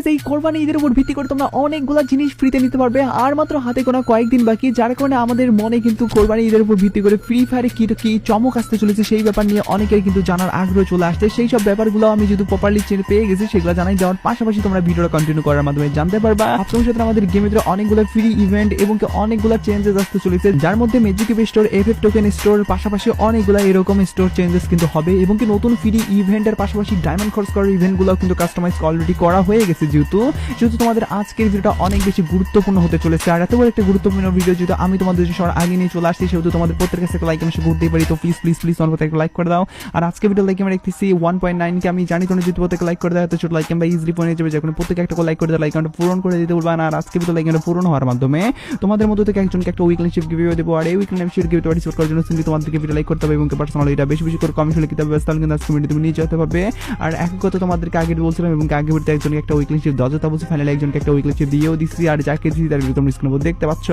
Guys এই কোরবানি ঈদের উপর ভিত্তি করে তোমরা অনেকগুলো জিনিস ফ্রিতে নিতে পারবে আর মাত্র হাতে গোনা কয়েকদিন বাকি, যার কারণে আমাদের মনে কিন্তু কোরবানি ঈদের উপর ভিত্তি করে ফ্রি ফায়ারে কি চমক আসতে চলেছে সেই ব্যাপার নিয়ে অনেকের কিন্তু জানার আগ্রহ চলে আসছে। সেই সব ব্যাপারগুলো আমি যদি প্রপারলি পেয়ে গেছি সেগুলো জানাই দেওয়ার পাশাপাশি তোমরা ভিডিওটা কন্টিনিউ করার মাধ্যমে জানতে পারবা আপনাদের সাথে আমাদের গেমের ভিতরে অনেকগুলো ফ্রি ইভেন্ট এবং অনেকগুলো চেঞ্জেস আসতে চলেছে, যার মধ্যে magic store, FF token store পাশাপাশি অনেকগুলো এরকম স্টোর চেঞ্জেস কিন্তু হবে এবং কি নতুন ফ্রি ইভেন্টের পাশাপাশি ডায়মন্ড খরচ করার ইভেন্টগুলো কিন্তু কাস্টমাইজ অলরেডি করা হয়ে গেছে। যেহেতু তোমাদের আজকের ভিডিওটা অনেক বেশি গুরুত্বপূর্ণ হতে চলেছে আর এত বড় একটা গুরুত্বপূর্ণ ভিডিও যেটা আমি তোমাদের সবার আগে নিয়ে চলে আসছি, সেহেতু তোমাদের প্রত্যেকের কাছে একটা লাইক আমি করতেই পারি। তো প্লিজ প্লিজ প্লিজ আমার একটা লাইক করে দাও। আর আজকে ভিডিও লাইক আমরা দেখতেছি 1.9 কে আমি জানি তোমরা যদি প্রত্যেকে লাইক করে দাও তো ছোট লাইক আমরা ইজিলি পৌঁছে যাবে, যখন প্রত্যেকে একটা লাইক করে দাও লাইক আমরা পূরণ করে দিতে বলবা না। আর আজকে ভিডিও লাইক আমরা পূরণ হওয়ার মাধ্যমে তোমাদের মধ্যে থেকে একজনকে একটা উইকলি শিপ গিভঅ্যাওয়ে দেব আর এই উইকলি শিপ গিভঅ্যাওয়ে পার্টিসিপেট করার জন্য সিম্পলি তোমাদেরকে ভিডিও লাইক করতে হবে এবং পার্সোনালি এটা বেশি বেশি করে কমেন্ট লিখতে হবে, তাহলে কিন্তু আজকে ভিডিও তুমি নিয়ে যেতে পারবে। আর এক কথা তোমাদেরকে আগে বলছিলাম এবং আগে ভিডিওতে একজনকে একটা উইকলি শিপ দাও, তা বলছি ফাইনালি একজনকে একটা উইকলি শিপ দিয়েও দিচ্ছি আর যাকে দিচ্ছি তার ভিডিও তোমরা স্ক্রিনে উপর দেখতে পাচ্ছ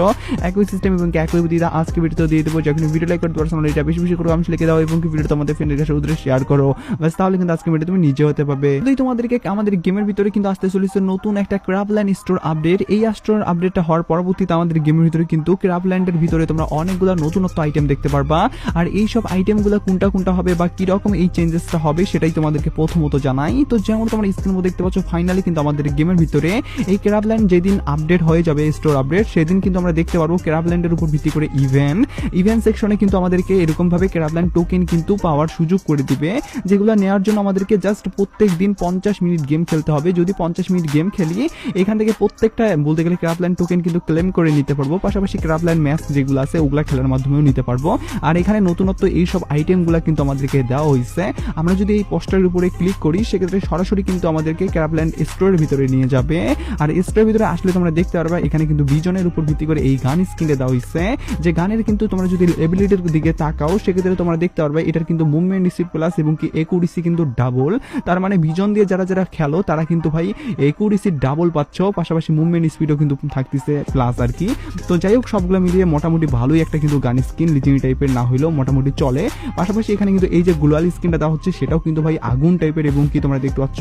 একই সিস্টেম এবং একই ভিডিও আজকে ভিডিওতে দিয়ে দেবো। যখন ভিডিও লাইক করতে পার্সোনালি এটা বেশি বেশি করে কমেন্ট লিখে দাও এবং ভিডিও তোমাদের ফ্রেন্ডের কাছে উদ্দেশ্যে শেয়ার করো, বাস তাহলে কিন্তু আজকে ভিডিও তুমি নিজে হতে পারবে। যদি তোমাদেরকে আমাদের গেমের ভিতরে কিন্তু আসতে চলেছে নতুন একটা ক্রাফল্যান্ড স্টোর আপডেট। এই স্টোর আপডেটটা হওয়ার পরবর্তীতে আমাদের গেমের ভিতরে কিন্তু ক্রাফল্যান্ডের ভিতরে তোমরা অনেকগুলো নতুনত্ব আইটেম দেখতে পারবা আর এই সব আইটেমগুলো কোনটা কোনটা হবে বা কি রকম এই চেঞ্জেসটা হবে সেটাই তোমাদেরকে প্রথমত জানাই। তো যেমন তোমরা স্ক্রিনে মধ্যে দেখতে পাচ্ছ ফাইনালি কিন্তু আমাদের গেমের ভিতরে এই ক্রাফল্যান্ড যেদিন আপডেট হয়ে যাবে স্টোর আপডেট সেদিন কিন্তু আমরা দেখতে পারবো ক্রাফল্যান্ডের উপর ভিত্তি করে ইভেন্ট সেকশনে কিন্তু আমাদেরকে এরকম ভাবে ক্রাফল্যান্ড টোকেন কিন্তু পাওয়ার সুযোগ করে দিবে, যেগুলো নেওয়ার জন্য আমাদেরকে জাস্ট প্রত্যেক দিন 50 মিনিট গেম খেলতে হবে। যদি 50 মিনিট গেম খেলি এখান থেকে প্রত্যেকটা বলতে গেলে ক্রাফল্যান্ড টোকেন কিন্তু ক্লেম করে নিতে পারবো, পাশাপাশি ক্রাফল্যান্ড ম্যাচ যেগুলো আছে ওগুলা খেলার মাধ্যমেও নিতে পারবো। আর এখানে নতুনত্ব এই সব আইটেমগুলো কিন্তু আমাদেরকে দেওয়া হয়েছে। আমরা যদি এই পোস্টারের উপরে ক্লিক করি সেক্ষেত্রে সরাসরি কিন্তু আমাদেরকে ক্রাফল্যান্ড স্টোরের ভিতরে নিয়ে যাবে আর স্টোরের ভিতরে আসলে তোমরা দেখতে পারবা এখানে কিন্তু বিজনের উপর ভিত্তি করে এই গান স্কিনটা দেওয়া হয়েছে, যে গানের কিন্তু তোমরা যদি এবিলিটির দিকে তাকাও সেক্ষেত্রে তোমরা দেখতে পারবে এটার কিন্তু মুভমেন্ট স্পিড প্লাস এবং কি একুরেসি কিন্তু ডাবল। তার মানে বিজন দিয়ে যারা যারা খেলো তারা কিন্তু ভাই একুরেসি ডাবল পাচ্ছ, পাশাপাশি মুভমেন্ট স্পিডও কিন্তু থাকতেছে প্লাস আর কি। তো যাই হোক সবগুলো মিলিয়ে মোটামুটি ভালোই একটা কিন্তু গান স্কিন লিজেন্ডি টাইপের না হইলেও মোটামুটি চলে। পাশাপাশি এখানে কিন্তু এই যে গ্লোয়াল স্কিনটা দেওয়া হচ্ছে সেটাও কিন্তু ভাই আগুন টাইপের এবং কি তোমরা দেখতে পাচ্ছ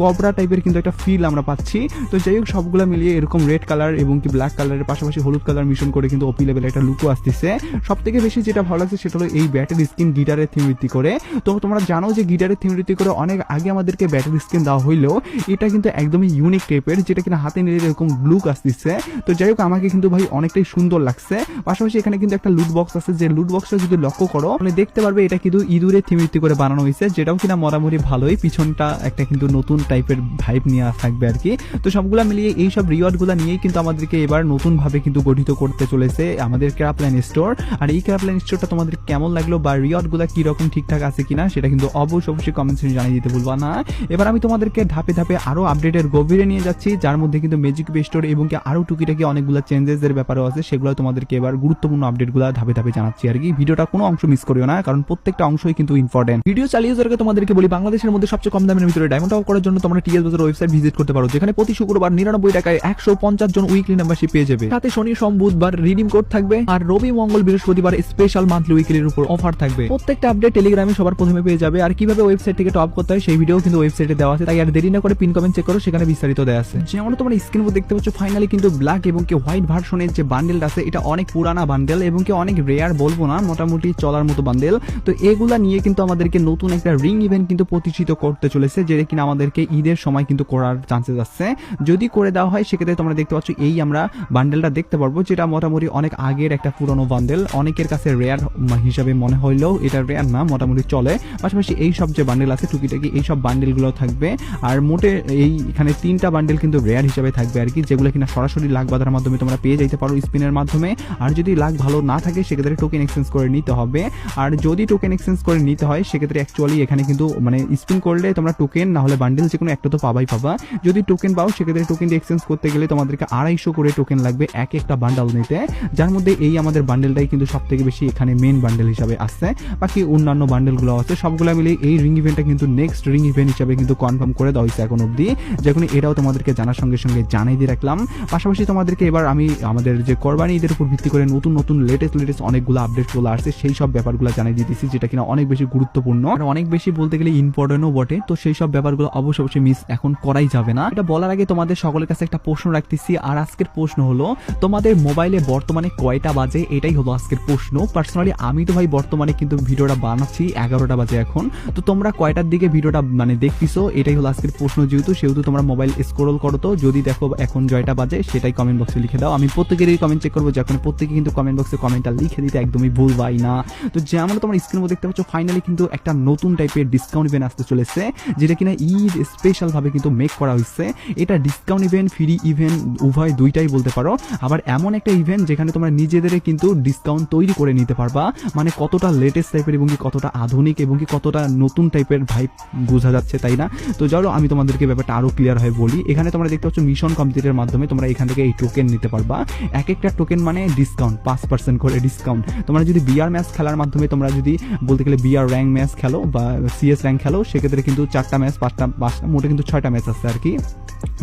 কবরা টাইপের কিন্তু একটা ফিল আমরা পাচ্ছি। তো যাই হোক সবগুলো মিলিয়ে এরকম রেড কালার এবং কি ব্ল্যাক কালারের পাশাপাশি হলুদ কালার মিশন করে কিন্তু ওপি লেভেল একটা লুকও আসতেছে। সব থেকে বেশি যেটা ভালো লাগছে সেটা হলো এই ব্যাটের স্কিন গিটারের থিম ভিত্তি করে। তো তোমরা জানো যে গিটারের থিম ভিত্তি করে অনেক আগে আমাদেরকে ব্যাটের স্কিন দেওয়া হইলেও এটা কিন্তু একদমই ইউনিক টাইপের, যেটা কিনা হাতে নিলে এরকম লুক আসতেছে। তো যাই হোক আমাকে কিন্তু ভাই অনেকটাই সুন্দর লাগছে। পাশাপাশি এখানে কিন্তু একটা লুট বক্স আছে, যে লুট বক্সটা যদি লক্ষ্য করো তাহলে দেখতে পারবে এটা কিন্তু ইঁদুরের থিম ভিত্তি করে বানানো হয়েছে, যেটাও কিনা মোটামুটি ভালোই পিছনটা একটা কিন্তু নতুন টাইপের ভাইব নিয়ে থাকবে আর কি। তো সবগুলা মিলিয়ে এই সব রিওয়ার্ড গুলা নিয়েই কিন্তু আমাদেরকে এবার নতুন ভাবে কিন্তু গঠিত করতে চলেছে আমাদের ক্রাফল্যান্ড স্টোর। আর এই ক্রাফল্যান্ড স্টোরটা তোমাদের কেমন লাগলো বা রিওয়ার্ড গুলা কি রকম ঠিকঠাক আছে কিনা সেটা কিন্তু অবশ্যই কমেন্ট সেকশনে জানিয়ে দিতে ভুলবা না। এবার আমি তোমাদেরকে ধাপে ধাপে আরো আপডেটের গভীরে নিয়ে যাচ্ছি, যার মধ্যে কিন্তু ম্যাজিক স্টোর এবং কি আরো টুকিটাকি অনেকগুলো চেঞ্জেস এর ব্যাপারও আছে, সেগুলো তোমাদেরকে এবার গুরুত্বপূর্ণ আপডেটগুলো ধাপে ধাপে জানাচ্ছি আর কি। ভিডিওটা কোনো অংশ মিস করিও না, কারণ প্রত্যেকটা অংশই কিন্তু ইম্পর্টেন্ট। ভিডিও চালিয়ে যাওয়ার আগে তোমাদেরকে বলি বাংলাদেশের মধ্যে সবচেয়ে কম দামের ভিতরে ডায়মন্ড টপ করার জন্য তোমরা টিএস বাজার ওয়েবসাইট ভিজিট করতে পারো, যেখানে প্রতি শুক্রবার 99 টাকায় 150 জন উইকলি মেম্বারশিপ পেয়ে যাবে। সাথে শনি সোম বুধবার রিডিম কোড থাকবে আর রবি মঙ্গল বৃহস্পতিবার স্পেশাল মান্থলি উইকলির উপর অফার থাকবে। প্রত্যেকটা আপডেট টেলিগ্রামে সবার প্রথমে পেয়ে যাবে। আর কিভাবে ওয়েবসাইট থেকে টপ করতে হয় সেই ভিডিও কিন্তু ওয়েবসাইটে দেওয়া আছে, তাই আর দেরি না করে পিন কমেন্ট চেক করো, সেখানে বিস্তারিত দেওয়া আছে। যেমন তোমরা স্ক্রিনে দেখতে পাচ্ছ ফাইনালি কিন্তু ব্ল্যাক এবং কি হোয়াইট ভার্সনের যে বান্ডেলটা আছে এটা অনেক পুরানা বান্ডেল এবং কি অনেক রেয়ার বলবো না, মোটামুটি চলার মতো বান্ডেল। তো এগুলা নিয়ে কিন্তু আমাদেরকে নতুন একটা রিং ইভেন্ট কিন্তু প্রতিষ্ঠিত করতে চলেছে, যেটা কিনা আমাদেরকে ঈদের সময় কিন্তু করার চান্সেস আছে। যদি করে দেওয়া হয় সেক্ষেত্রে তোমরা দেখতে পাচ্ছ এই আমরা বান্ডেলটা দেখতে পারবো, যেটা মোটামুটি অনেক আগের একটা পুরনো বান্ডেল, অনেকের কাছে রেয়ার হিসাবে মনে হইলেও এটা রেয়ার না, মোটামুটি চলে। পাশাপাশি এই সব যে বান্ডেল আছে টুকিটাকি এই সব বান্ডেলগুলো থাকবে। আর মোটে এইখানে 3টা বান্ডেল কিন্তু রেয়ার হিসাবে থাকবে আর কি, যেগুলো কিনা সরাসরি লাখ বাঁধার মাধ্যমে তোমরা পেয়ে যাইতে পারো স্পিনের মাধ্যমে। আর যদি লাখ ভালো না থাকে সেক্ষেত্রে টোকেন এক্সচেঞ্জ করে নিতে হবে। আর যদি টোকেন এক্সচেঞ্জ করে নিতে হয় সেক্ষেত্রে অ্যাকচুয়ালি এখানে কিন্তু মানে স্পিন করলে তোমরা টোকেন না হলে বান্ডেল যে কোনো একটা তো পাবাই পাবা। যদি টোকেন পাও সেক্ষেত্রে টোকেন দিয়ে এক্সচেঞ্জ করতে গেলে তোমাদেরকে 250 করে টোকেন লাগবে একটা বান্ডেল নিতে, যার মধ্যে এই আমাদের বান্ডেলটাই কিন্তু সব থেকে বেশি এখানে মেন বান্ডেল হিসাবে আসছে। বাকি অন্যান্য বান্ডেলগুলো আছে সবগুলো মিলে এই রিং ইভেন্টটা কিন্তু নেক্সট রিং ইভেন্ট হিসাবে কিন্তু কনফার্ম করে দেওয়া হয়েছে এখন অব্দি, যখন এটাও তোমাদেরকে জানার সঙ্গে সঙ্গে জানাই দিয়ে রাখলাম। পাশাপাশি তোমাদেরকে এবার আমি আমাদের যে কোরবানি ঈদের উপর ভিত্তি করে নতুন লেটেস্ট অনেকগুলো আপডেট চলে আসছে, সেই সব ব্যাপারগুলো জানিয়ে দিতেছি, যেটা কিনা অনেক বেশি গুরুত্বপূর্ণ আর অনেক বেশি বলতে গেলে ইম্পর্টেন্টও বটে। তো সেই সব ব্যাপারগুলো অবশ্যই মিস এখন করাই যাবে থাকবে না। এটা বলার আগে তোমাদের সকলের কাছে একটা প্রশ্ন রাখতেছি, আর আজকের প্রশ্ন হলো তোমাদের মোবাইলে বর্তমানে কয়টা বাজে, এটাই হলো আজকের প্রশ্ন। পার্সোনালি আমি তো ভাই বর্তমানে কিন্তু ভিডিওটা বানাচ্ছি 11টা বাজে এখন, তো তোমরা কয়টার দিকে ভিডিওটা মানে দেখতেছো এটাই হলো আজকের প্রশ্ন। যেহেতু তোমরা মোবাইল স্ক্রল করো, তো যদি দেখো এখন জয়টা বাজে সেটাই কমেন্ট বক্সে লিখে দাও। আমি প্রত্যেকেরই কমেন্ট চেক করবো, যখন প্রত্যেকে কিন্তু কমেন্ট বক্সে কমেন্টটা লিখে দিতে একদমই ভুলবাই না। তো যেমন তোমরা স্ক্রিনে দেখতে পাচ্ছ ফাইনালি কিন্তু একটা নতুন টাইপের ডিসকাউন্ট ইভেন্ট আসতে চলেছে, যেটা কিনা ঈদ স্পেশাল ভাবে কিন্তু মেক করা হয়েছে। এটা ডিসকাউন্ট ইভেন্ট, ফ্রি ইভেন্ট উভয় দুইটাই বলতে পারো। আবার এমন একটা ইভেন্ট যেখানে তোমরা নিজেদের কিন্তু ডিসকাউন্ট তৈরি করে নিতে পারবা, মানে কতটা লেটেস্ট টাইপের এবং কি কতটা আধুনিক এবং কি কতটা নতুন টাইপের ভাইব বোঝা যাচ্ছে, তাই না? তো চলো আমি তোমাদেরকে ব্যাপারটা আরো ক্লিয়ার হয়ে বলি। এখানে তোমরা দেখতে পাচ্ছ মিশন কমপ্লিটের মাধ্যমে তোমরা এখান থেকে এই টোকেন নিতে পারবা। এক একটা টোকেন মানে ডিসকাউন্ট, 5% করে ডিসকাউন্ট। তোমরা যদি বিআর ম্যাচ খেলার মাধ্যমে তোমরা যদি বলতে গেলে বিআর র্যাঙ্ক ম্যাচ খেলো বা সিএস র্যাঙ্ক খেলো, সেক্ষেত্রে কিন্তু 4টা ম্যাচ 5টা মোটে কিন্তু 6টা ম্যাচ আছে আর কি।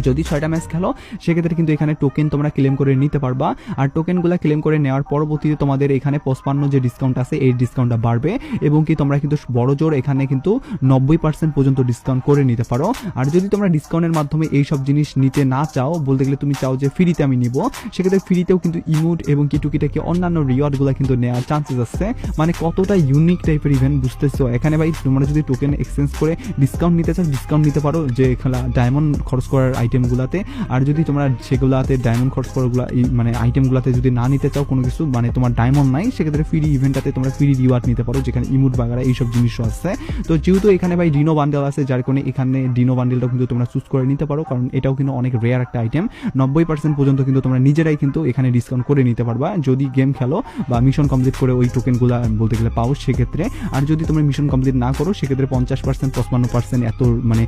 যদি 6টা ম্যাচ খেলো সেক্ষেত্রে কিন্তু এখানে টোকেন তোমরা ক্লেম করে নিতে পারবা। আর টোকেনগুলো ক্লেম করে নেওয়ার পরবর্তীতে তোমাদের এখানে 55 যে ডিসকাউন্ট আছে এই ডিসকাউন্টটা বাড়বে, এবং কি তোমরা কিন্তু বড় জোর এখানে কিন্তু 90% পর্যন্ত ডিসকাউন্ট করে নিতে পারো। আর যদি তোমরা ডিসকাউন্টের মাধ্যমে এই সব জিনিস নিতে না চাও, বলতে গেলে তুমি চাও যে ফ্রিতে আমি নিব, সেক্ষেত্রে ফ্রিতেও কিন্তু ইমোট এবং কি টুকিটাকি অন্যান্য রিওয়ার্ডগুলো কিন্তু নেওয়ার চান্সেস আছে। মানে কতটা ইউনিক টাইপের ইভেন্ট বুঝতেছো। এখানে ভাই তোমরা যদি টোকেন এক্সচেঞ্জ করে ডিসকাউন্ট নিতে চাও, ডিসকাউন্ট নিতে পারো যে খেলা ডায়মন্ড খরচ করার আইটেমগুলোতে। আর যদি তোমরা সেগুলোতে ডায়মন্ড খরচ করাগুলো মানে আইটেমগুলোতে যদি না নিতে চাও কোনো কিছু, মানে তোমার ডায়মন্ড নাই, সেক্ষেত্রে ফ্রি ইভেন্টটাতে তোমরা ফ্রি রিওয়ার্ড নিতে পারো, যেখানে ইমোট বাগারা এইসব জিনিসও আছে। তো যেহেতু এখানে ভাই ডিনো বান্ডেল আছে, যার কারণে এখানে ডিনো বান্ডেলটা কিন্তু তোমরা চুজ করে নিতে পারো, কারণ এটাও কিন্তু অনেক রেয়ার একটা আইটেম। 90% পর্যন্ত কিন্তু তোমরা নিজেরাই কিন্তু এখানে ডিসকাউন্ট করে নিতে পারবা যদি গেম খেলো বা মিশন কমপ্লিট করে ওই টোকেনগুলো বলতে গেলে পাও সেক্ষেত্রে। আর যদি তোমরা মিশন কমপ্লিট না করো সেক্ষেত্রে 50% 55% এত মানে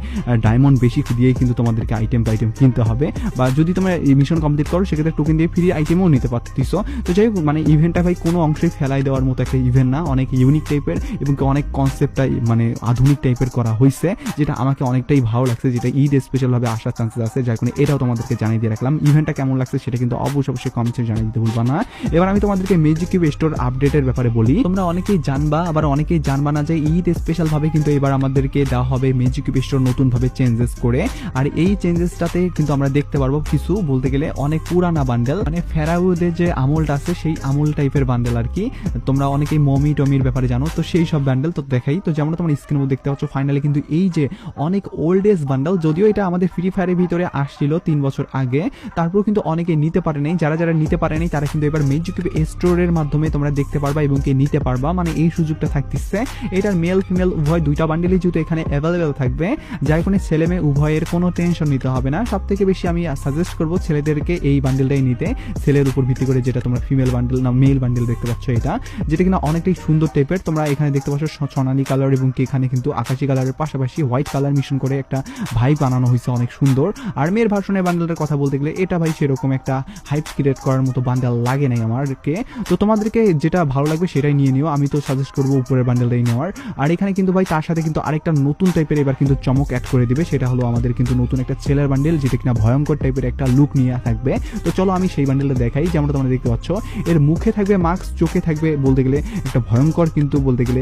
ডায়মন্ড বেশি দিয়েই কিন্তু তোমাদেরকে আইটেম কিনতে হবে। বা যদি তোমরা এই মিশন কমপ্লিট করো সেক্ষেত্রে টোকেন দিয়ে ফ্রি আইটেমও নিতে পারতেছো। তো যাই হোক, মানে ইভেন্টটা ভাই কোনো অংশেই ফেলাই দেওয়ার মতো একটা ইভেন্ট না, অনেক ইউনিক টাইপের এবং অনেক কনসেপ্টটাই মানে আধুনিক টাইপের করা হয়েছে, যেটা আমাকে অনেকটাই ভালো লাগছে, যেটা ঈদ স্পেশালভাবে আসার চান্সেস আছে, যার কারণে এটাও তোমাদেরকে জানিয়ে দিয়ে রাখলাম। ইভেন্টটা কেমন লাগছে সেটা কিন্তু অবশ্যই কমেন্টে জানিয়ে দিতে ভুলবা না। এবার আমি তোমাদেরকে ম্যাজিক কিউব স্টোর আপডেটের ব্যাপারে বলি। তোমরা অনেকেই জানবা, আবার অনেকেই জানবা না যে ঈদ স্পেশাল ভাবে কিন্তু এবার আমাদেরকে দেওয়া হবে ম্যাজিক কিউব স্টোর নতুন ভাবে চেঞ্জেস করে। আর এই চেঞ্জেসটাতে কিন্তু আমরা দেখতে পারবো কিছু বলতে গেলে অনেক পুরানা বান্ডেল, মানে ফেরাউদের যে আমলটা আছে সেই আমল টাইপের বান্ডেল আর কি। তোমরা অনেকেই টমির ব্যাপারে জানো, তো সেই সব বান্ডেল তো দেখাই। তো যেমন তোমরা স্ক্রিনে দেখতে পাচ্ছ ফাইনালি কিন্তু এই যে অনেক ওল্ড এজ বান্ডেল, যদিও এটা আমাদের ফ্রি ফায়ারের ভিতরে আসছিল 3 বছর আগে, তারপর কিন্তু অনেকে নিতে পারে নাই। যারা নিতে পারে নাই তারা কিন্তু এবার ম্যাজিক কিউব স্টোরের মাধ্যমে তোমরা দেখতে পারবা এবং কি নিতে পারবা, মানে এই সুযোগটা থাকতেছে। এটার মেল ফিমেল উভয় দুইটা বান্ডেলই যেহেতু এখানে অ্যাভেলেবেল থাকবে, যার কারণে ছেলে মেয়ে উভয়ের কোনো টেনশন নিতে হবে না। সব থেকে বেশি আমি সাজেস্ট করবো ছেলেদেরকে এই বান্ডেলটাই নিতে, ছেলের উপর ভিত্তি করে, যেটা তোমরা ফিমেল বান্ডেল না মেল বান্ডেল দেখতে পাচ্ছ এটা, যেটা কিনা অনেকটাই সুন্দর টাইপের। তোমরা এখানে দেখতে পাচ্ছ সোনালী কালার এবং কি এখানে কিন্তু আকাশি কালারের পাশাপাশি হোয়াইট কালার মিশন করে একটা ভাই বানানো হয়েছে, অনেক সুন্দর। আর মেয়ের ভার্সনের বান্ডেলটার কথা বলতে গেলে এটা ভাই সেরকম একটা হাইপ ক্রিয়েট করার মতো বান্ডেল লাগে নাই আমারকে। তো তোমাদেরকে যেটা ভালো লাগবে সেটাই নিয়ে নিও, আমি তো সাজেস্ট করবো উপরের বান্ডেলটাই নেওয়ার। আর এখানে কিন্তু ভাই তার সাথে কিন্তু আরেকটা নতুন টাইপের এবার কিন্তু চমক অ্যাড করে দিবে, সেটা হলো আমাদের কিন্তু নতুন একটা ছেলের বান্ডেল, যেটা কিনা ভয়ঙ্কর টাইপের একটা লুক নিয়ে থাকবে। তো চলো আমি সেই বান্ডেলটা দেখাই। যেমন তোমরা দেখতে পাচ্ছ এর মুখে থাকবে মাস্ক, চোখে থাকবে বলতে গেলে একটা ভয়ঙ্কর কিন্তু বলতে গেলে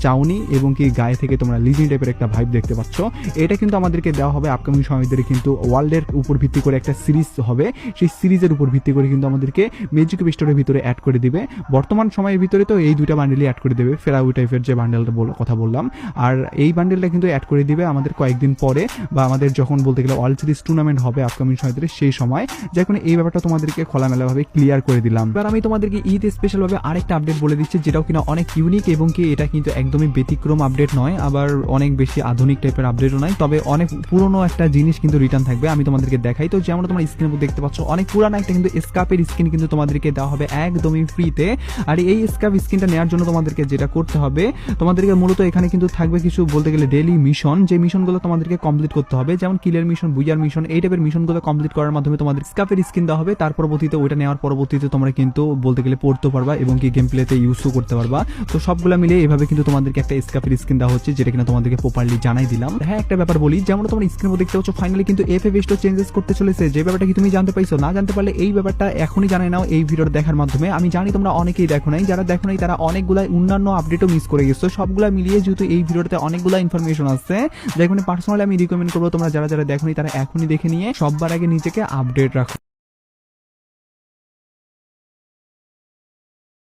চাউনি, এবং কি গায়ে থেকে তোমরা লিজিং টাইপের একটা ভাইব দেখতে পাচ্ছ। এটা কিন্তু আমাদেরকে দেওয়া হবে আপকামিং সময় ধরে, কিন্তু ওয়ার্ল্ডের উপর ভিত্তি করে একটা সিরিজ হবে, সেই সিরিজের উপর ভিত্তি করে কিন্তু আমাদেরকে ম্যাজিক কিউব স্টোরের ভিতরে অ্যাড করে দিবে। বর্তমান সময়ের ভিতরে তো এই দুইটা বান্ডেলই অ্যাড করে দেবে, ফেরাউ টাইপের যে বান্ডেলটা কথা বললাম। আর এই বান্ডেলটা কিন্তু অ্যাড করে দিবে আমাদের কয়েকদিন পরে, বা আমাদের যখন বলতে গেলে ওয়ার্ল্ড সিরিজ টুর্নামেন্ট হবে আপকামিং সময় ধরে সেই সময়, যার কারণে এই ব্যাপারটা তোমাদেরকে খোলামেলাভাবে ক্লিয়ার করে দিলাম। এবার আমি তোমাদেরকে ঈদ স্পেশাল ভাবে আরেকটা আপডেট বলে দিচ্ছি, যেটাও কিনা অনেক ইউনিক এবং কি এটা কিন্তু একদমই ব্যতিক্রম আপডেট নয়, আবার অনেক বেশি আধুনিক টাইপের আপডেটও নয়, তবে অনেক পুরনো একটা জিনিস কিন্তু রিটার্ন থাকবে। আমি তোমাদেরকে দেখাই। তো যেমন তোমরা স্ক্রিনে দেখতে পাচ্ছ অনেক পুরানো একটা কিন্তু স্কাপের স্কিন কিন্তু তোমাদেরকে দেওয়া হবে একদমই ফ্রিতে। আর এই স্কাপ স্কিনটা নেওয়ার জন্য তোমাদেরকে যেটা করতে হবে, তোমাদেরকে মূলত এখানে কিন্তু থাকবে কিছু বলতে গেলে ডেইলি মিশন, যে মিশনগুলো তোমাদেরকে কমপ্লিট করতে হবে, যেমন কিলের মিশন, বুইয়ার মিশন, এই টাইপের মিশনগুলো কমপ্লিট করার মাধ্যমে তোমাদের স্কাপের স্কিন দেওয়া হবে। তার পরবর্তীতে ওইটা নেওয়ার পরবর্তীতে তোমরা কিন্তু বলতে গেলে পড়তে পারবা এবং কি গেম প্লেতে ইউজও করতে পারবা। তো সবগুলো মিলে এভাবে কিন্তু তোমাদেরকে একটা স্কাপের স্কিন দেওয়া হচ্ছে, যেটা কিনা তোমাদেরকে প্রপারলি জানাই দিলাম। হ্যাঁ, একটা ব্যাপার বলি, যেমন তোমরা স্ক্রিনে দেখতে পাচ্ছ ফাইনালি কিন্তু এফএফ স্টোর চেঞ্জেস করতে চলেছে, যে ব্যাপারটা কি তুমি জানতে পাইছো? না জানতে পারলে এই ব্যাপারটা এখনই জানাই নাও এই ভিডিওটা দেখার মাধ্যমে। আমি জানি তোমরা অনেকেই দেখো নাই, যারা দেখো নাই তারা অনেকগুলা অন্যান্য আপডেটও মিস করে গেছো। সবগুলা মিলিয়ে যেহেতু এই ভিডিওটাতে অনেকগুলা ইনফরমেশন আছে, যার কারণে পার্সোনালি আমি রিকমেন্ড করবো তোমরা যারা যারা দেখোনি তারা এখনই দেখে নিয়ে সবার আগে নিজেকে আপডেট রাখো।